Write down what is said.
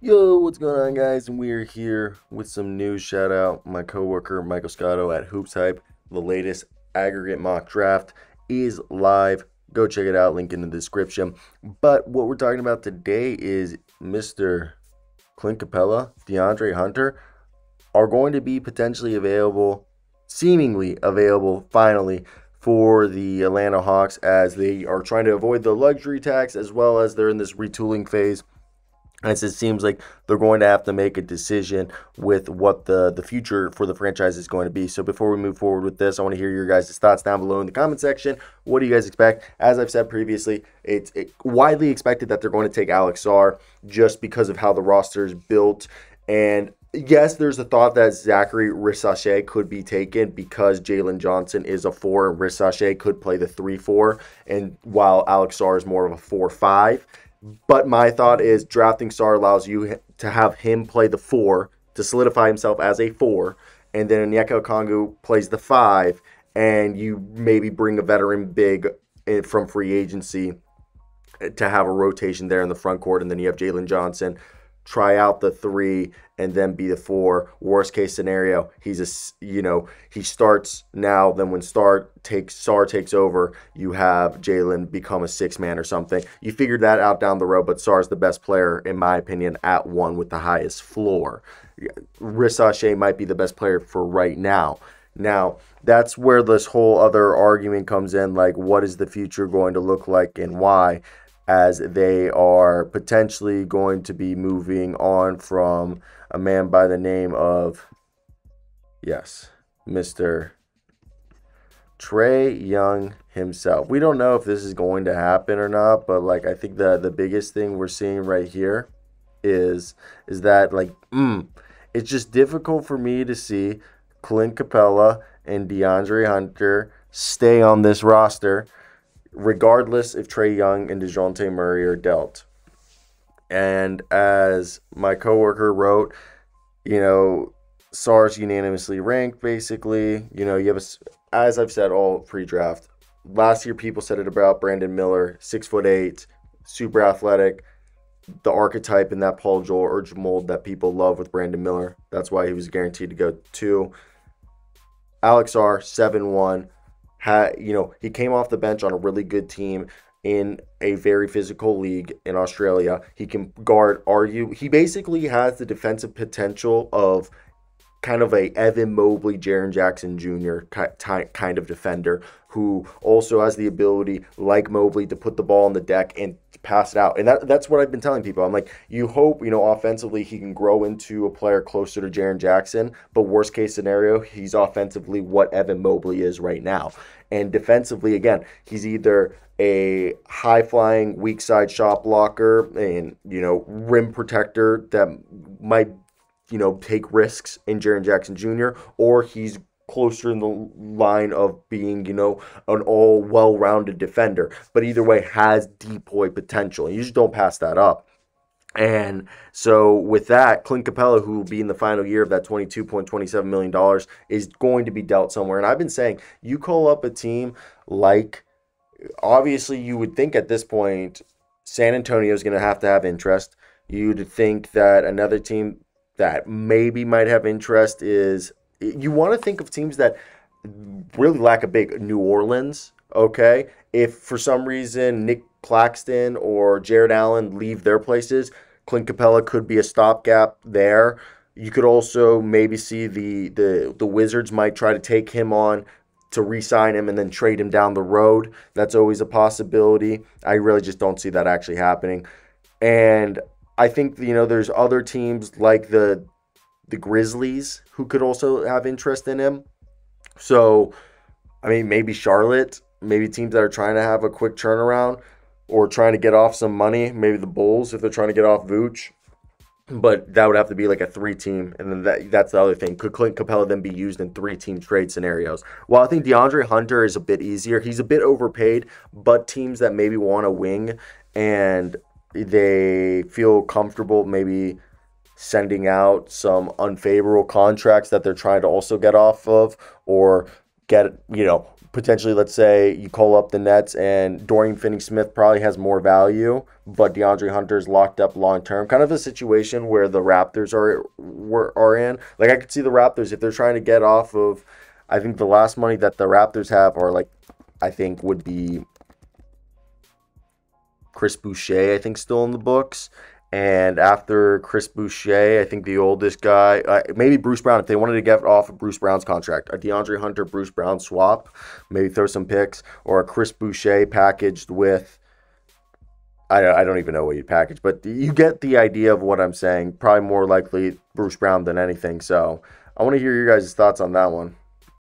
Yo, what's going on, guys? And we are here with some news. Shout out my coworker Michael Scotto at Hoops Hype. The latest aggregate mock draft is live. Go check it out. Link in the description. But what we're talking about today is Mr. Clint Capela, DeAndre Hunter are going to be potentially available, seemingly available, finally for the Atlanta Hawks as they are trying to avoid the luxury tax as well as they're in this retooling phase as it seems like they're going to have to make a decision with what the future for the franchise is going to be. So before we move forward with this, I want to hear your guys' thoughts down below in the comment section. What do you guys expect? As I've said previously, it's widely expected that they're going to take Alex Sarr just because of how the roster is built. And yes, there's a thought that Zachary Rissache could be taken because Jalen Johnson is a 4 and Rissache could play the 3-4, and while Alex Sarr is more of a 4-5. But my thought is drafting Sarr allows you to have him play the 4 to solidify himself as a 4, and then Onyeka Okongwu plays the 5, and you maybe bring a veteran big from free agency to have a rotation there in the front court, and then you have Jalen Johnson try out the 3 and then be the 4. Worst case scenario, he starts now. Then when Sarr takes over, you have Jalen become a 6 man or something. You figured that out down the road, but Sarr's the best player in my opinion at 1 with the highest floor. Rissache might be the best player for right now. Now, that's where this whole other argument comes in, like what is the future going to look like and why, as they are potentially going to be moving on from a man by the name of, yes, Mr. Trae Young himself. We don't know if this is going to happen or not, but like I think the biggest thing we're seeing right here is that it's just difficult for me to see Clint Capella and DeAndre Hunter stay on this roster regardless if Trae Young and DeJounte Murray are dealt. And as my coworker wrote, you know, Sarr's unanimously ranked, basically. You have as I've said all pre-draft. Last year, people said it about Brandon Miller, 6'8", super athletic, the archetype in that Paul George mold that people love with Brandon Miller. That's why he was guaranteed to go 2. Alex Sarr, 7'1", he came off the bench on a really good team in a very physical league in Australia. He can guard argue. He basically has the defensive potential of kind of a Evan Mobley, Jaren Jackson Jr. kind of defender who also has the ability, like Mobley, to put the ball on the deck and pass it out. And that's what I've been telling people. I'm like, you hope, offensively he can grow into a player closer to Jaren Jackson, but worst case scenario, he's offensively what Evan Mobley is right now. And defensively, again, he's either a high flying weak side shot blocker and rim protector that might take risks in Jaren Jackson Jr., or he's closer in the line of being, an all well-rounded defender. But either way, has depoy potential. You just don't pass that up. And so with that, Clint Capella, who will be in the final year of that $22.27 million, is going to be dealt somewhere. And I've been saying, you call up a team like, obviously you would think at this point, San Antonio is going to have interest. You'd think that another team that maybe might have interest is, you want to think of teams that really lack a big. New Orleans, okay? If for some reason Nick Claxton or Jared Allen leave their places, Clint Capella could be a stopgap there. You could also maybe see the Wizards might try to take him on to re-sign him and then trade him down the road. That's always a possibility. I really just don't see that actually happening. And I think there's other teams like the Grizzlies who could also have interest in him. So, I mean, maybe Charlotte, maybe teams that are trying to have a quick turnaround or trying to get off some money. Maybe the Bulls if they're trying to get off Vooch. But that would have to be like a 3-team, and then that's the other thing. Could Clint Capella then be used in 3-team trade scenarios? Well, I think DeAndre Hunter is a bit easier. He's a bit overpaid, but teams that maybe want a wing and they feel comfortable maybe sending out some unfavorable contracts that they're trying to also get off of, or get, potentially, let's say you call up the Nets and Dorian Finney-Smith probably has more value, but DeAndre Hunter's locked up long term. Kind of a situation where the Raptors are in. Like I could see the Raptors if they're trying to get off of. I think the last money that the Raptors have, or like, I think would be Chris Boucher, I think, still in the books. And after Chris Boucher, I think the oldest guy, maybe Bruce Brown, if they wanted to get off of Bruce Brown's contract, a DeAndre Hunter, Bruce Brown swap, maybe throw some picks, or a Chris Boucher packaged with, I don't even know what you'd package, but you get the idea of what I'm saying. Probably more likely Bruce Brown than anything. So I want to hear your guys' thoughts on that one.